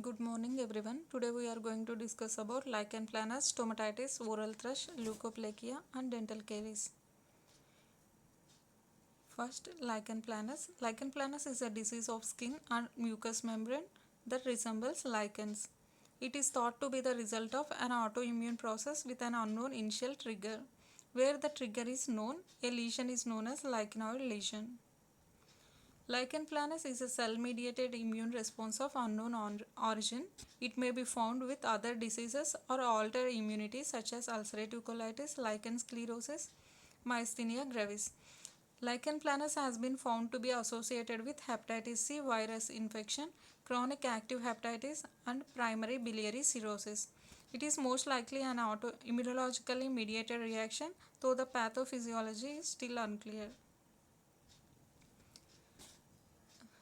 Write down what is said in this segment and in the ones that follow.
Good morning everyone. Today we are going to discuss about lichen planus, stomatitis, oral thrush, leukoplakia and dental caries. First, lichen planus. Lichen planus is a disease of skin and mucous membrane that resembles lichens. It is thought to be the result of an autoimmune process with an unknown initial trigger. Where the trigger is known, a lesion is known as lichenoid lesion. Lichen planus is a cell-mediated immune response of unknown origin. It may be found with other diseases or altered immunity such as ulcerative colitis, lichen sclerosis, myasthenia gravis. Lichen planus has been found to be associated with hepatitis C virus infection, chronic active hepatitis, and primary biliary cirrhosis. It is most likely an immunologically mediated reaction, though the pathophysiology is still unclear.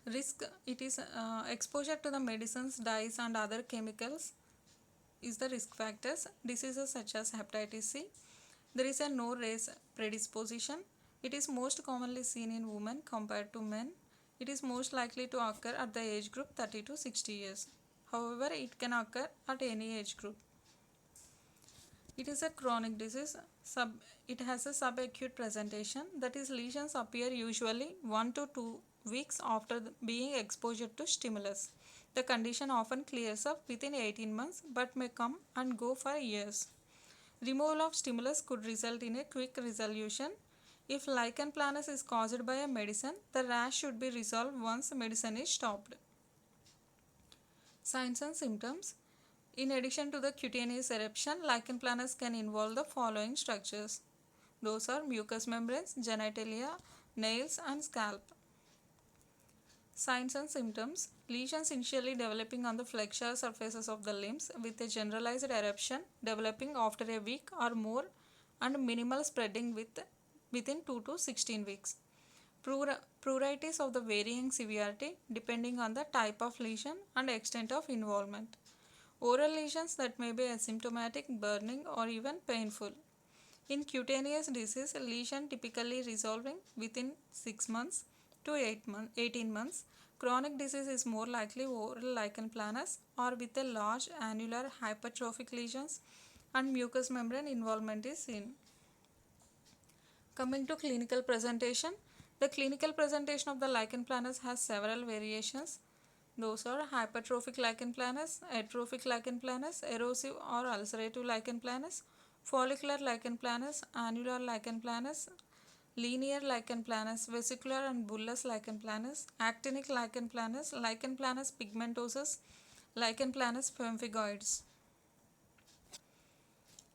Risk it is exposure to the medicines, dyes and other chemicals is the risk factors. Diseases such as hepatitis C. There is a no race predisposition. It is most commonly seen in women compared to men. It is most likely to occur at the age group 30 to 60 years. However, it can occur at any age group. It is a chronic disease. It has a subacute presentation, that is, lesions appear usually 1 to 2 weeks after being exposed to stimulus. The condition often clears up within 18 months but may come and go for years. Removal of stimulus could result in a quick resolution. If lichen planus is caused by a medicine, the rash should be resolved once medicine is stopped. Signs and symptoms. In addition to the cutaneous eruption, lichen planus can involve the following structures. Those are mucous membranes, genitalia, nails and scalp. Signs and symptoms. Lesions initially developing on the flexure surfaces of the limbs with a generalized eruption developing after a week or more and minimal spreading within 2 to 16 weeks. Pruritus of the varying severity depending on the type of lesion and extent of involvement. Oral lesions that may be asymptomatic, burning or even painful. In cutaneous disease, lesion typically resolving within 6 months to 18 months. Chronic disease is more likely oral lichen planus or with a large annular hypertrophic lesions and mucous membrane involvement is seen. Coming to clinical presentation, the clinical presentation of the lichen planus has several variations. Those are hypertrophic lichen planus, atrophic lichen planus, erosive or ulcerative lichen planus, follicular lichen planus, annular lichen planus, linear lichen planus, vesicular and bullous lichen planus, actinic lichen planus pigmentosus, lichen planus pemphigoides.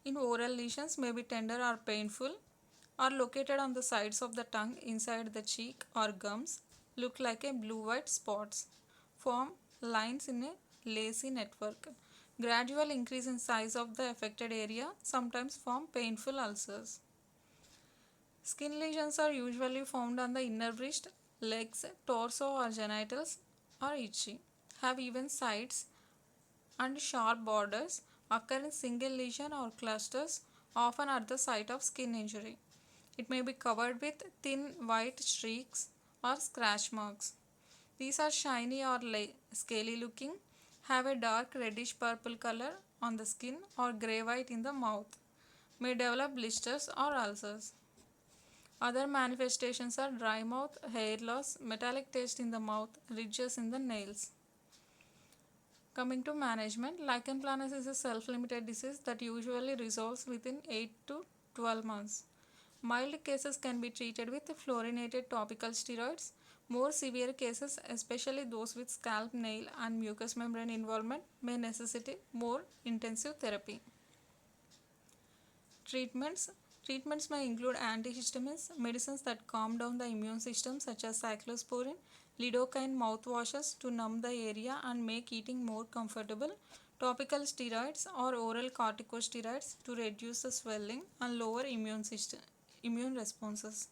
In oral lesions may be tender or painful, are located on the sides of the tongue inside the cheek or gums, look like a blue-white spots, form lines in a lacy network. Gradual increase in size of the affected area sometimes form painful ulcers. Skin lesions are usually found on the inner wrist, legs, torso or genitals are itchy, have even sides and sharp borders, occur in single lesion or clusters, often at the site of skin injury. It may be covered with thin white streaks or scratch marks. These are shiny or scaly looking, have a dark reddish purple color on the skin or grey white in the mouth, may develop blisters or ulcers. Other manifestations are dry mouth, hair loss, metallic taste in the mouth, ridges in the nails. Coming to management, lichen planus is a self-limited disease that usually resolves within 8 to 12 months. Mild cases can be treated with fluorinated topical steroids. More severe cases, especially those with scalp, nail and mucous membrane involvement, may necessitate more intensive therapy. Treatments may include antihistamines, medicines that calm down the immune system such as cyclosporin, lidocaine mouthwashes to numb the area and make eating more comfortable, topical steroids or oral corticosteroids to reduce the swelling and lower immune responses.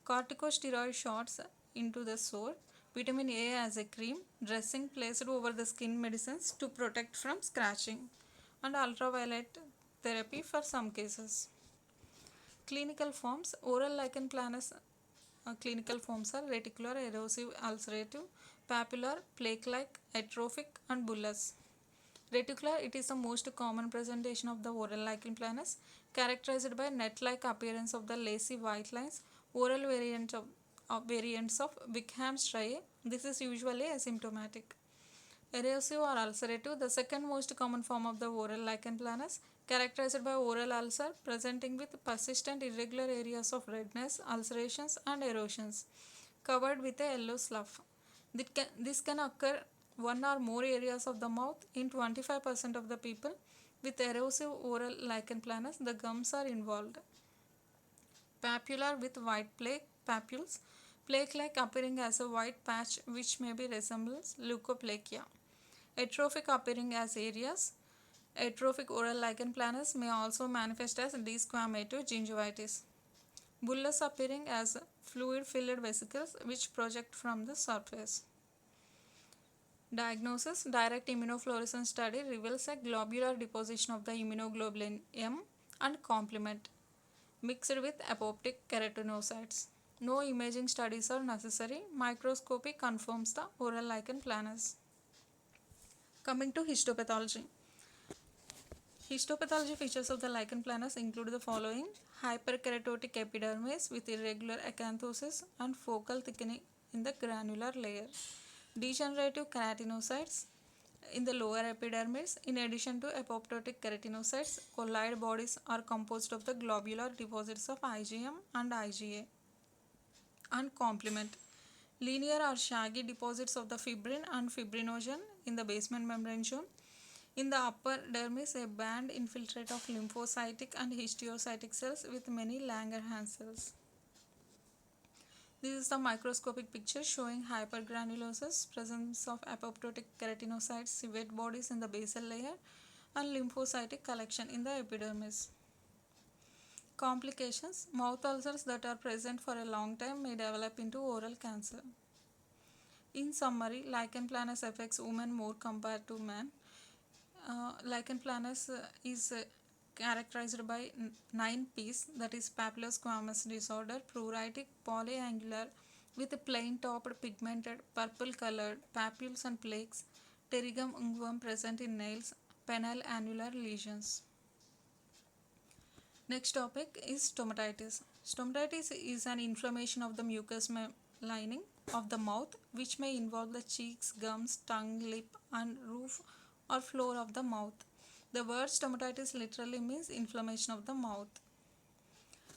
Corticosteroid shots into the sore, vitamin A as a cream, dressing placed over the skin medicines to protect from scratching, and ultraviolet therapy for some cases. Clinical forms. Oral lichen planus clinical forms are reticular, erosive, ulcerative, papular, plaque-like, atrophic, and bullous. Reticular, it is the most common presentation of the oral lichen planus, characterized by net-like appearance of the lacy white lines, oral variants of Wickham's striae. This is usually asymptomatic. Erosive or ulcerative, the second most common form of the oral lichen planus, characterized by oral ulcer presenting with persistent irregular areas of redness, ulcerations, and erosions, covered with a yellow slough. This can occur one or more areas of the mouth in 25% of the people. With erosive oral lichen planus, the gums are involved. Papular with white plaque papules, plaque-like appearing as a white patch which maybe resembles leukoplakia. Atrophic appearing as areas. Atrophic oral lichen planus may also manifest as desquamative gingivitis. Bullous appearing as fluid-filled vesicles which project from the surface. Diagnosis: direct immunofluorescence study reveals a globular deposition of the immunoglobulin M and complement mixed with apoptic keratinocytes. No imaging studies are necessary. Microscopy confirms the oral lichen planus. Coming to histopathology. Histopathology features of the lichen planus include the following: hyperkeratotic epidermis with irregular acanthosis and focal thickening in the granular layer, degenerative keratinocytes in the lower epidermis. In addition to apoptotic keratinocytes, colloid bodies are composed of the globular deposits of IgM and IgA and complement. Linear or shaggy deposits of the fibrin and fibrinogen in the basement membrane zone. In the upper dermis, a band infiltrate of lymphocytic and histiocytic cells with many Langerhans cells. This is the microscopic picture showing hypergranulosis, presence of apoptotic keratinocytes, civet bodies in the basal layer, and lymphocytic collection in the epidermis. Complications: mouth ulcers that are present for a long time may develop into oral cancer. In summary, lichen planus affects women more compared to men. Lichen planus is characterized by 9 P's, that is papulosquamous disorder, pruritic, polyangular, with plain topped pigmented purple colored papules and plaques, pterigum unguum present in nails, penile annular lesions. Next topic is stomatitis. Stomatitis is an inflammation of the mucous lining of the mouth which may involve the cheeks, gums, tongue, lip, and roof or floor of the mouth. The word stomatitis literally means inflammation of the mouth.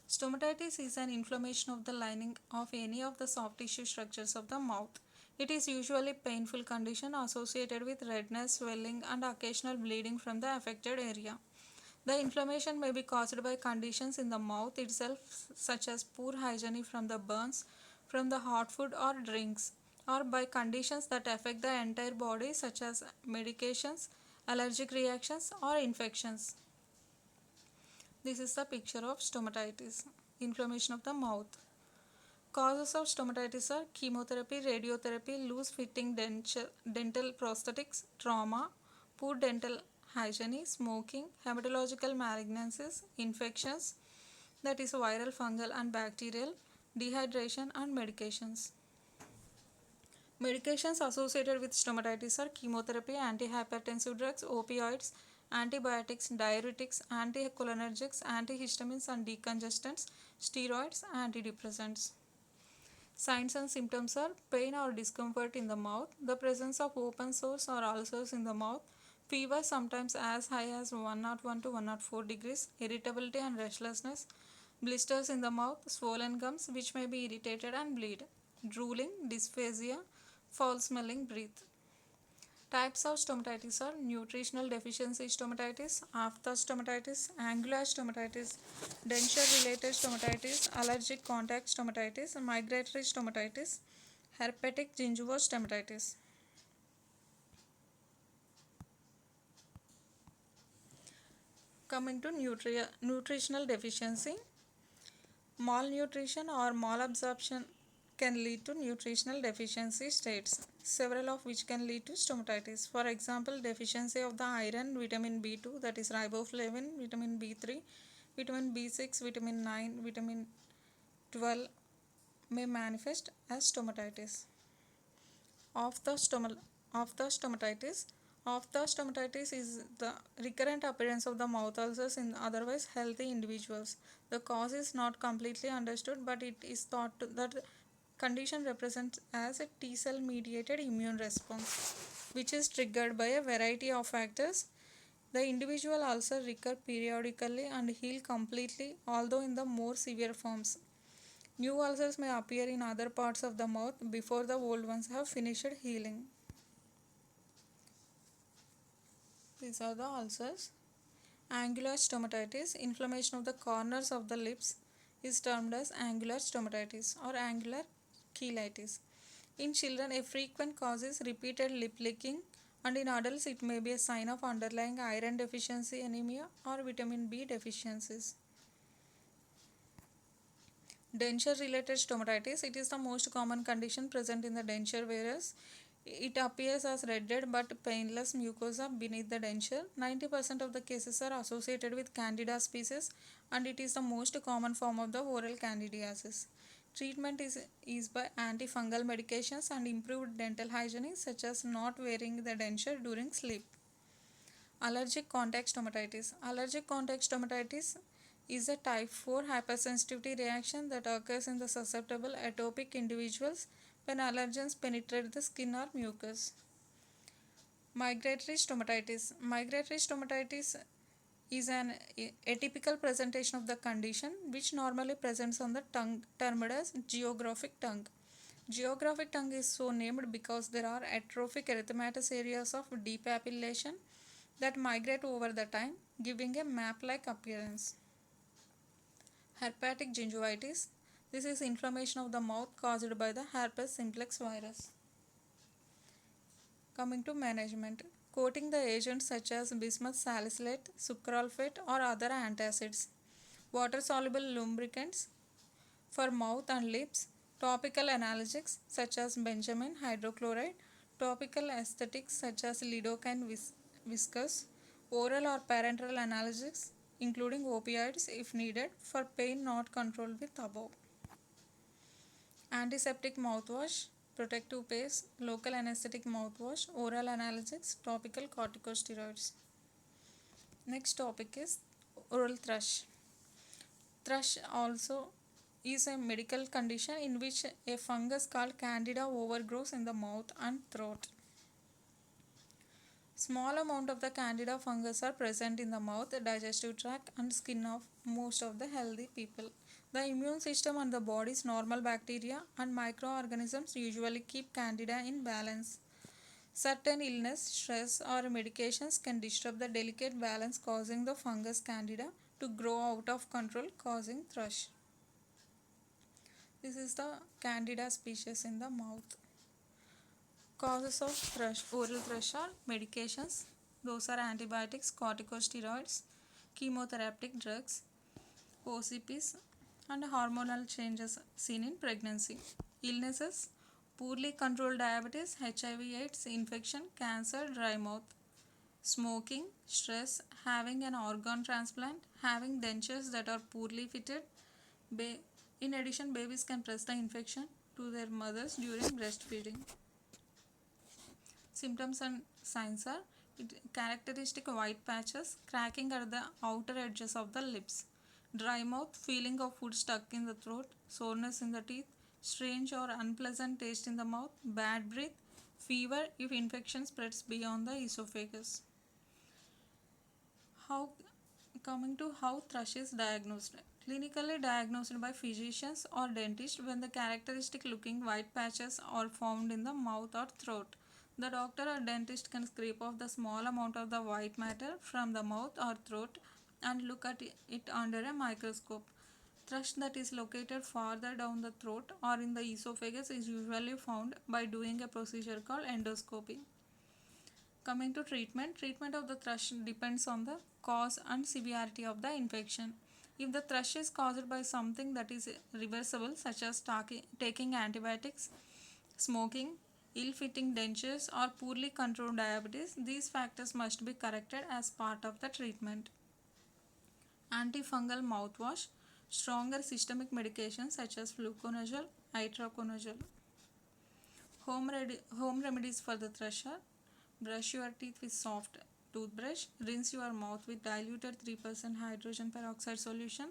Stomatitis is an inflammation of the lining of any of the soft tissue structures of the mouth. It is usually a painful condition associated with redness, swelling, and occasional bleeding from the affected area. The inflammation may be caused by conditions in the mouth itself, such as poor hygiene from the burns from the hot food or drinks, or by conditions that affect the entire body, such as medications, allergic reactions, or infections. This is the picture of stomatitis, inflammation of the mouth. Causes of stomatitis are chemotherapy, radiotherapy, loose-fitting dental prosthetics, trauma, poor dental hygiene, smoking, hematological malignancies, infections, that is viral, fungal, and bacterial, dehydration, and medications. Medications associated with stomatitis are chemotherapy, antihypertensive drugs, opioids, antibiotics, diuretics, anticholinergics, antihistamines and decongestants, steroids, antidepressants. Signs and symptoms are pain or discomfort in the mouth, the presence of open sores or ulcers in the mouth, fever sometimes as high as 101 to 104 degrees, irritability and restlessness, blisters in the mouth, swollen gums which may be irritated and bleed, drooling, dysphagia, foul smelling breath. Types of stomatitis are nutritional deficiency stomatitis, aphthous stomatitis, angular stomatitis, denture-related stomatitis, allergic contact stomatitis, migratory stomatitis, herpetic gingivostomatitis. Coming to nutritional deficiency, malnutrition or malabsorption can lead to nutritional deficiency states, several of which can lead to stomatitis. For example, deficiency of the iron, vitamin B2, that is riboflavin, vitamin B3, vitamin B6, vitamin 9, vitamin 12 may manifest as stomatitis. of the stomal of the stomatitis. Of the stomatitis is the recurrent appearance of the mouth ulcers in otherwise healthy individuals. The cause is not completely understood, but it is thought that condition represents as a T cell mediated immune response, which is triggered by a variety of factors. The individual ulcer recur periodically and heal completely, although in the more severe forms. New ulcers may appear in other parts of the mouth before the old ones have finished healing. These are the ulcers. Angular stomatitis, inflammation of the corners of the lips, is termed as angular stomatitis or angular cheilitis. In children, a frequent cause is repeated lip licking, and in adults, it may be a sign of underlying iron deficiency anemia or vitamin B deficiencies. Denture related stomatitis, it is the most common condition present in the denture virus. It appears as reddered but painless mucosa beneath the denture. 90% of the cases are associated with Candida species, and it is the most common form of the oral candidiasis. Treatment is by antifungal medications and improved dental hygiene, such as not wearing the denture during sleep. Allergic contact stomatitis. Allergic contact stomatitis is a type 4 hypersensitivity reaction that occurs in the susceptible atopic individuals when allergens penetrate the skin or mucus. Migratory stomatitis. Migratory stomatitis is an atypical presentation of the condition which normally presents on the tongue, termed as geographic tongue. Geographic tongue is so named because there are atrophic erythematous areas of depapillation that migrate over the time, giving a map-like appearance. Herpetic gingivitis. This is inflammation of the mouth caused by the herpes simplex virus. Coming to management. Coating the agents such as bismuth salicylate, sucralfate or other antacids. Water-soluble lubricants for mouth and lips. Topical analgesics such as benjamin hydrochloride. Topical aesthetics such as lidocaine viscous. Oral or parenteral analgesics including opioids if needed for pain not controlled with above. Antiseptic mouthwash, protective paste, local anesthetic mouthwash, oral analgesics, topical corticosteroids. Next topic is oral thrush. Thrush also is a medical condition in which a fungus called Candida overgrows in the mouth and throat. Small amount of the Candida fungus are present in the mouth, digestive tract and skin of most of the healthy people. The immune system and the body's normal bacteria and microorganisms usually keep Candida in balance. Certain illness, stress or medications can disrupt the delicate balance, causing the fungus Candida to grow out of control, causing thrush. This is the Candida species in the mouth. Causes of thrush, oral thrush are medications. Those are antibiotics, corticosteroids, chemotherapeutic drugs, OCPs, and hormonal changes seen in pregnancy. Illnesses, poorly controlled diabetes, HIV/AIDS infection, cancer, dry mouth. Smoking, stress, having an organ transplant, having dentures that are poorly fitted. In addition, babies can pass the infection to their mothers during breastfeeding. Symptoms and signs are characteristic white patches, cracking at the outer edges of the lips, dry mouth, feeling of food stuck in the throat, soreness in the teeth, strange or unpleasant taste in the mouth, bad breath, fever if infection spreads beyond the esophagus. Coming to how thrush is diagnosed. Clinically diagnosed by physicians or dentists when the characteristic looking white patches are found in the mouth or throat. The doctor or dentist can scrape off the small amount of the white matter from the mouth or throat and look at it under a microscope. Thrush that is located farther down the throat or in the esophagus is usually found by doing a procedure called endoscopy. Coming to treatment, treatment of the thrush depends on the cause and severity of the infection. If the thrush is caused by something that is reversible, such as taking antibiotics, smoking, ill-fitting dentures or poorly controlled diabetes, these factors must be corrected as part of the treatment. Antifungal mouthwash, stronger systemic medications such as fluconazole, itraconazole. Home remedies for the thresher. Brush your teeth with soft toothbrush. Rinse your mouth with diluted 3% hydrogen peroxide solution.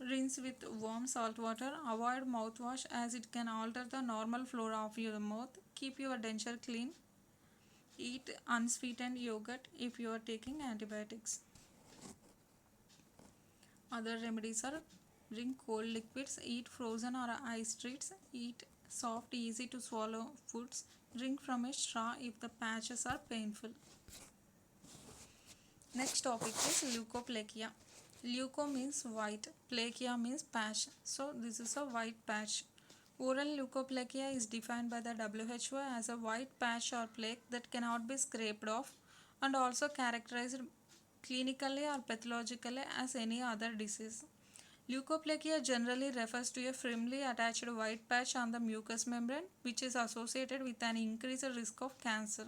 Rinse with warm salt water. Avoid mouthwash as it can alter the normal flora of your mouth. Keep your denture clean. Eat unsweetened yogurt if you are taking antibiotics. Other remedies are: drink cold liquids, eat frozen or iced treats, eat soft, easy to swallow foods, drink from a straw if the patches are painful. Next topic is leukoplakia. Leuko means white, plakia means patch. So this is a white patch. Oral leukoplakia is defined by the WHO as a white patch or plaque that cannot be scraped off, and also characterized clinically or pathologically as any other disease. Leukoplakia generally refers to a firmly attached white patch on the mucous membrane which is associated with an increased risk of cancer.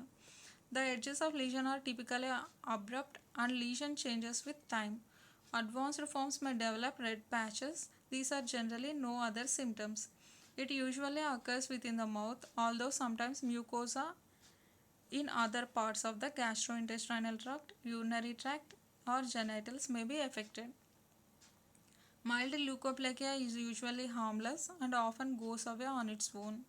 The edges of lesion are typically abrupt and lesion changes with time. Advanced forms may develop red patches. These are generally no other symptoms. It usually occurs within the mouth, although sometimes mucosa in other parts of the gastrointestinal tract, urinary tract, or genitals may be affected. Mild leukoplakia is usually harmless and often goes away on its own.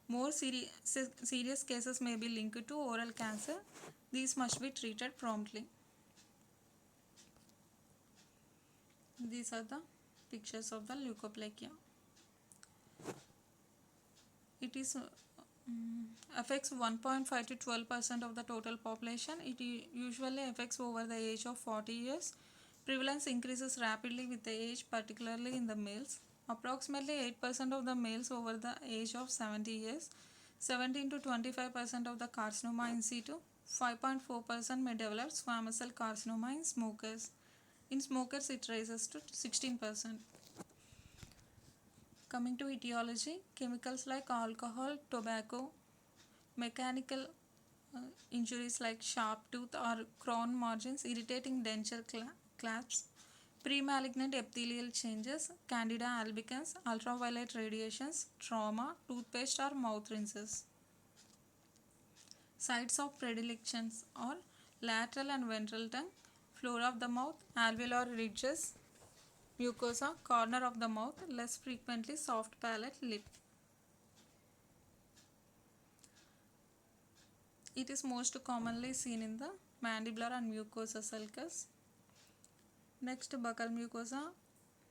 More serious cases may be linked to oral cancer. These must be treated promptly. These are the pictures of the leukoplakia. It is affects 1.5 to 12% of the total population. It usually affects over the age of 40 years. Prevalence increases rapidly with the age, particularly in the males. Approximately 8% of the males over the age of 70 years, 17 to 25% of the carcinoma in situ, 5.4% may develop squamous cell carcinoma in smokers. In smokers, it rises to 16%. Coming to etiology, chemicals like alcohol, tobacco, mechanical injuries like sharp tooth or crown margins, irritating denture clasps, pre-malignant epithelial changes, candida albicans, ultraviolet radiations, trauma, toothpaste or mouth rinses. Sites of predilections are lateral and ventral tongue, floor of the mouth, alveolar ridges, mucosa, corner of the mouth, less frequently soft palate, lip. It is most commonly seen in the mandibular and mucosa sulcus. Next, buccal mucosa,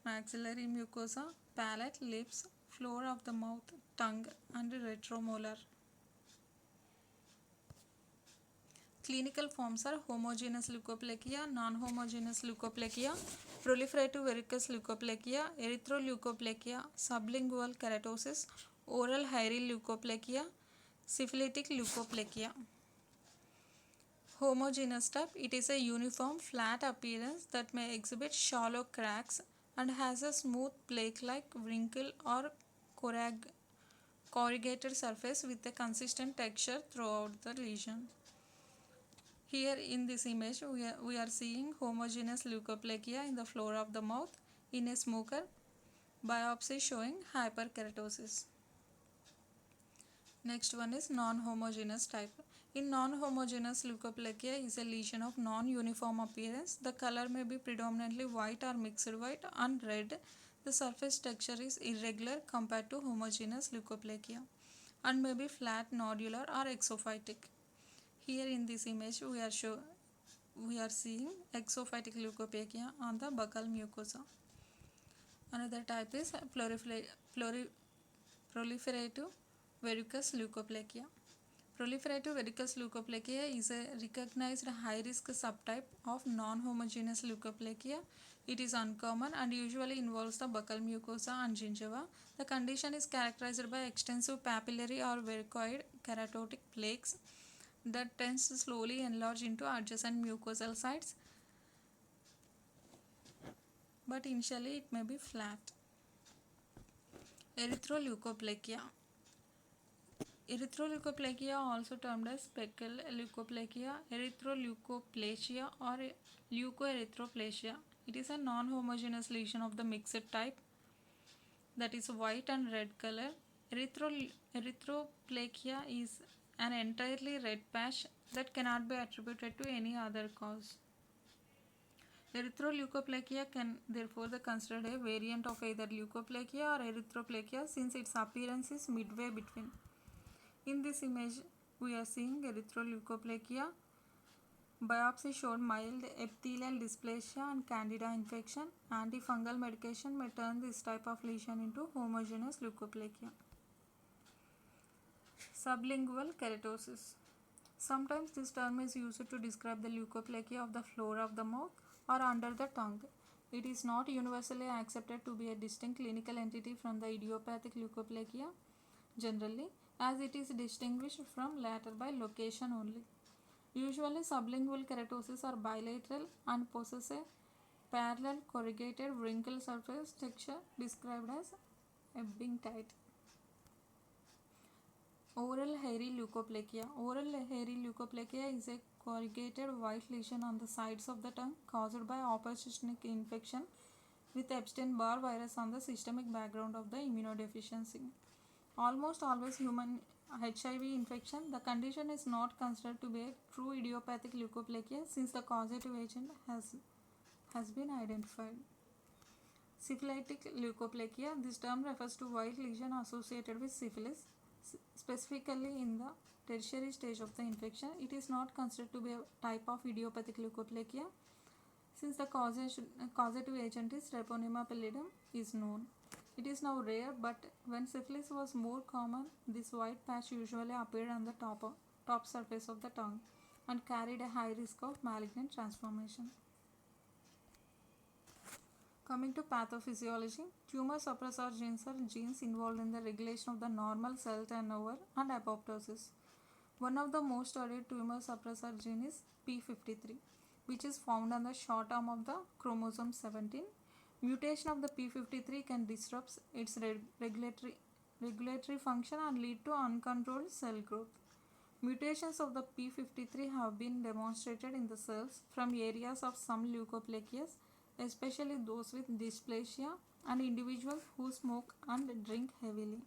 maxillary mucosa, palate, lips, floor of the mouth, tongue and retromolar. Clinical forms are homogeneous leukoplakia, non-homogeneous leukoplakia, proliferative verrucous leukoplakia, erythroleukoplakia, sublingual keratosis, oral hairy leukoplakia, syphilitic leukoplakia. Homogeneous type, it is a uniform flat appearance that may exhibit shallow cracks and has a smooth plaque-like wrinkle or corrugated surface with a consistent texture throughout the lesion. Here in this image, we are seeing homogeneous leukoplakia in the floor of the mouth in a smoker. Biopsy showing hyperkeratosis. Next one is non-homogeneous type. In non-homogeneous leukoplakia is a lesion of non-uniform appearance. The color may be predominantly white or mixed white and red. The surface texture is irregular compared to homogeneous leukoplakia and may be flat, nodular or exophytic. Here in this image we are seeing exophytic leukoplakia on the buccal mucosa. Another type is proliferative verrucous leukoplakia. Proliferative verrucous leukoplakia is a recognized high-risk subtype of non-homogeneous leukoplakia. It is uncommon and usually involves the buccal mucosa and gingiva. The condition is characterized by extensive papillary or verrucoid keratotic plaques that tends to slowly enlarge into adjacent mucosal sites, but initially it may be flat. Erythroleukoplakia. Erythroleukoplakia, also termed as speckle leukoplakia, erythroleukoplasia or leukoerythroplasia. It is a non-homogeneous lesion of the mixed type that is white and red color. Erythroplakia is an entirely red patch that cannot be attributed to any other cause. Erythroleukoplakia can therefore be considered a variant of either leukoplakia or erythroplakia since its appearance is midway between. In this image, we are seeing erythroleukoplakia. Biopsy showed mild epithelial dysplasia and candida infection. Antifungal medication may turn this type of lesion into homogeneous leukoplakia. Sublingual keratosis. Sometimes this term is used to describe the leukoplakia of the floor of the mouth or under the tongue. It is not universally accepted to be a distinct clinical entity from the idiopathic leukoplakia generally, as it is distinguished from latter by location only. Usually, sublingual keratosis are bilateral and possess a parallel corrugated wrinkle surface texture described as Ebbingtite. Oral hairy leukoplakia. Oral hairy leukoplakia is a corrugated white lesion on the sides of the tongue caused by opportunistic infection with Epstein-Barr virus on the systemic background of the immunodeficiency. Almost always human HIV infection, the condition is not considered to be a true idiopathic leukoplakia since the causative agent has been identified. Syphilitic leukoplakia. This term refers to white lesion associated with syphilis, specifically in the tertiary stage of the infection. It is not considered to be a type of idiopathic leukoplakia since the causative agent is Treponema pallidum is known. It is now rare, but when syphilis was more common, this white patch usually appeared on the top surface of the tongue and carried a high risk of malignant transformation. Coming to pathophysiology, tumor suppressor genes are genes involved in the regulation of the normal cell turnover and apoptosis. One of the most studied tumor suppressor gene is p53, which is found on the short arm of the chromosome 17. Mutation of the p53 can disrupt its regulatory function and lead to uncontrolled cell growth. Mutations of the p53 have been demonstrated in the cells from areas of some leukoplakias, especially those with dysplasia and individuals who smoke and drink heavily.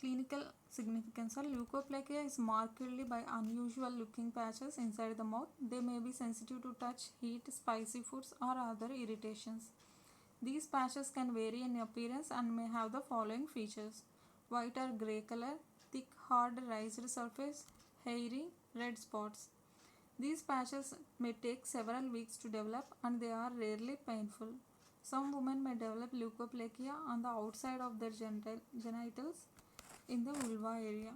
Clinical significance of leukoplakia is marked by unusual looking patches inside the mouth. They may be sensitive to touch, heat, spicy foods, or other irritations. These patches can vary in appearance and may have the following features: white or grey color, thick, hard, raised surface, hairy, red spots. These patches may take several weeks to develop and they are rarely painful. Some women may develop leukoplakia on the outside of their genitals in the vulva area.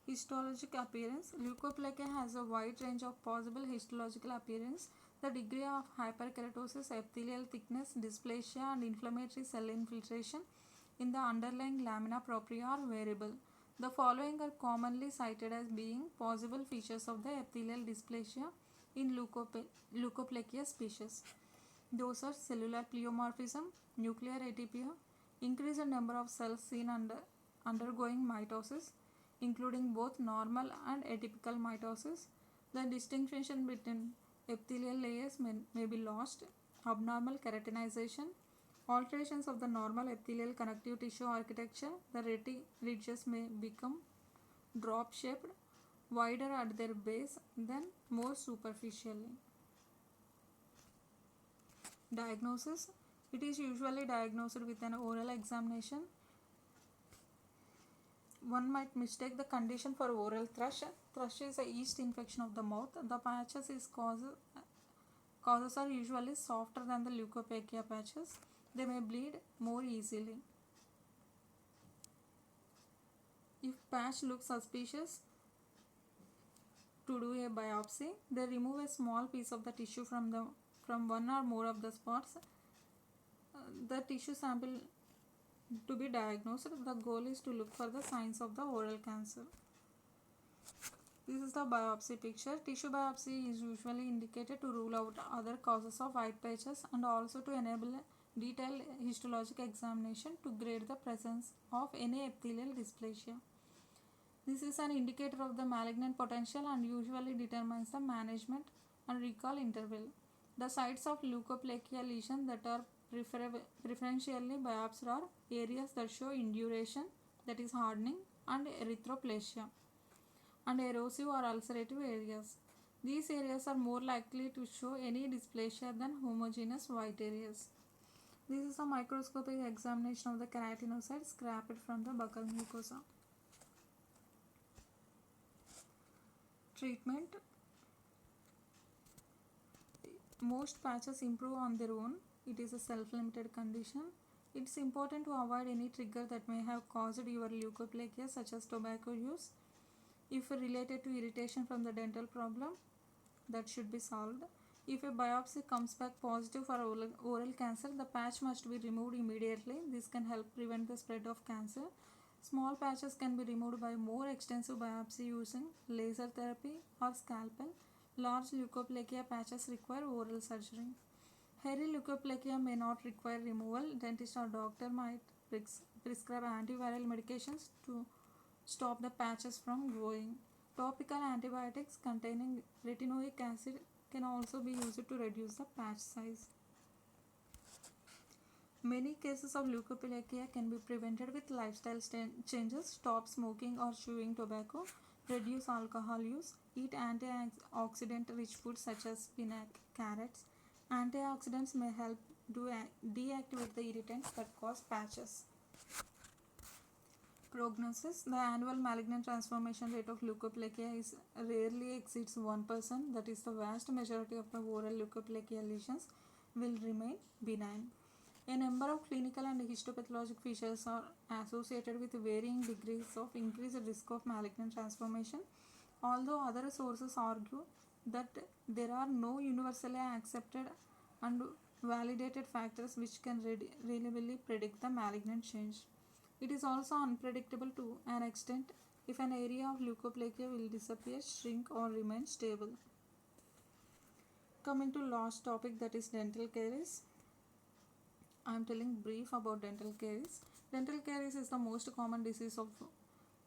Histologic appearance. Leukoplakia has a wide range of possible histological appearance. The degree of hyperkeratosis, epithelial thickness, dysplasia, and inflammatory cell infiltration in the underlying lamina propria are variable. The following are commonly cited as being possible features of the epithelial dysplasia in leukoplakia species. Those are cellular pleomorphism, nuclear atypia, increased number of cells seen undergoing mitosis, including both normal and atypical mitosis. The distinction between epithelial layers may be lost, abnormal keratinization, alterations of the normal epithelial connective tissue architecture. The ridges may become drop shaped, wider at their base than more superficially. Diagnosis. It is usually diagnosed with an oral examination. One might mistake the condition for oral thrush. Thrush is a yeast infection of the mouth. The patches causes are usually softer than the leukoplakia patches. They may bleed more easily. If patch looks suspicious, to do a biopsy, they remove a small piece of the tissue from one or more of the spots. The tissue sample to be diagnosed. The goal is to look for the signs of the oral cancer. This is the biopsy picture. Tissue biopsy is usually indicated to rule out other causes of white patches and also to enable a detailed histologic examination to grade the presence of any epithelial dysplasia. This is an indicator of the malignant potential and usually determines the management and recall interval. The sites of leukoplakia lesions that are Preferentially, biopsies are areas that show induration, that is hardening, and erythroplasia, and erosive or ulcerative areas. These areas are more likely to show any dysplasia than homogeneous white areas. This is a microscopic examination of the keratinocyte scraped from the buccal mucosa. Treatment. Most patches improve on their own. It is a self-limited condition. It's important to avoid any trigger that may have caused your leukoplakia, such as tobacco use. If related to irritation from the dental problem, that should be solved. If a biopsy comes back positive for oral cancer, the patch must be removed immediately. This can help prevent the spread of cancer. Small patches can be removed by more extensive biopsy using laser therapy or scalpel. Large leukoplakia patches require oral surgery. Hairy leukoplakia may not require removal. Dentist or doctor might prescribe antiviral medications to stop the patches from growing. Topical antibiotics containing retinoic acid can also be used to reduce the patch size. Many cases of leukoplakia can be prevented with lifestyle changes. Stop smoking or chewing tobacco, reduce alcohol use, eat antioxidant rich foods such as spinach, carrots. Antioxidants may help deactivate the irritants that cause patches. Prognosis. The annual malignant transformation rate of leukoplakia is rarely exceeds 1%. That is, the vast majority of the oral leukoplakia lesions will remain benign. A number of clinical and histopathologic features are associated with varying degrees of increased risk of malignant transformation. Although other sources argue that there are no universally accepted and validated factors which can reliably predict the malignant change. It is also unpredictable to an extent if an area of leukoplakia will disappear, shrink, or remain stable. Coming to last topic, that is dental caries. I am telling brief about dental caries. Dental caries is the most common disease of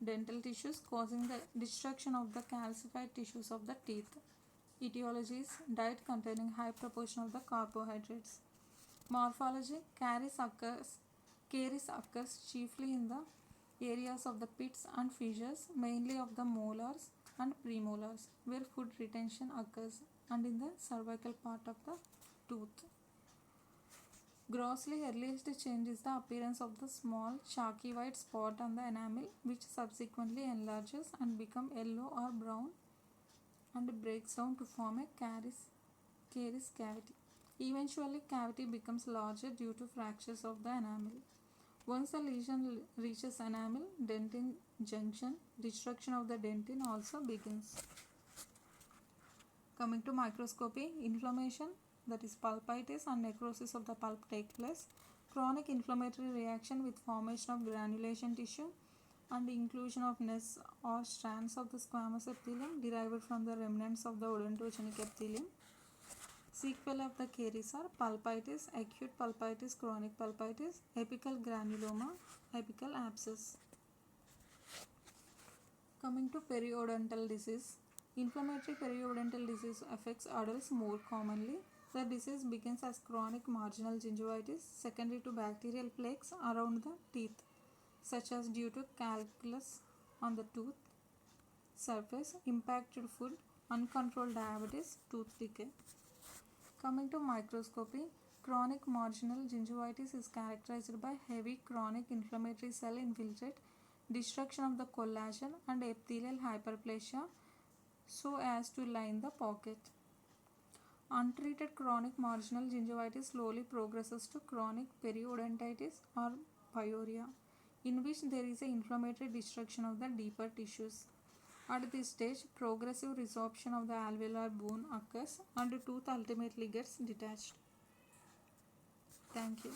dental tissues, causing the destruction of the calcified tissues of the teeth. Etiology is diet containing high proportion of the carbohydrates. Morphology. Caries occurs chiefly in the areas of the pits and fissures, mainly of the molars and premolars, where food retention occurs, and in the cervical part of the tooth. Grossly earliest change is the appearance of the small chalky white spot on the enamel, which subsequently enlarges and becomes yellow or brown and breaks down to form a caries cavity. Eventually, cavity becomes larger due to fractures of the enamel. Once the lesion reaches enamel dentin junction, destruction of the dentin also begins. Coming to microscopy, inflammation, that is pulpitis and necrosis of the pulp take place. Chronic inflammatory reaction with formation of granulation tissue and inclusion of nests or strands of the squamous epithelium derived from the remnants of the odontogenic epithelium. Sequelae of the caries are pulpitis, acute pulpitis, chronic pulpitis, apical granuloma, apical abscess. Coming to periodontal disease. Inflammatory periodontal disease affects adults more commonly. The disease begins as chronic marginal gingivitis secondary to bacterial plaques around the teeth, such as due to calculus on the tooth surface, impacted food, uncontrolled diabetes, tooth decay. Coming to microscopy, chronic marginal gingivitis is characterized by heavy chronic inflammatory cell infiltrate, destruction of the collagen and epithelial hyperplasia so as to line the pocket. Untreated chronic marginal gingivitis slowly progresses to chronic periodontitis or pyorrhea, in which there is an inflammatory destruction of the deeper tissues. At this stage, progressive resorption of the alveolar bone occurs and the tooth ultimately gets detached. Thank you.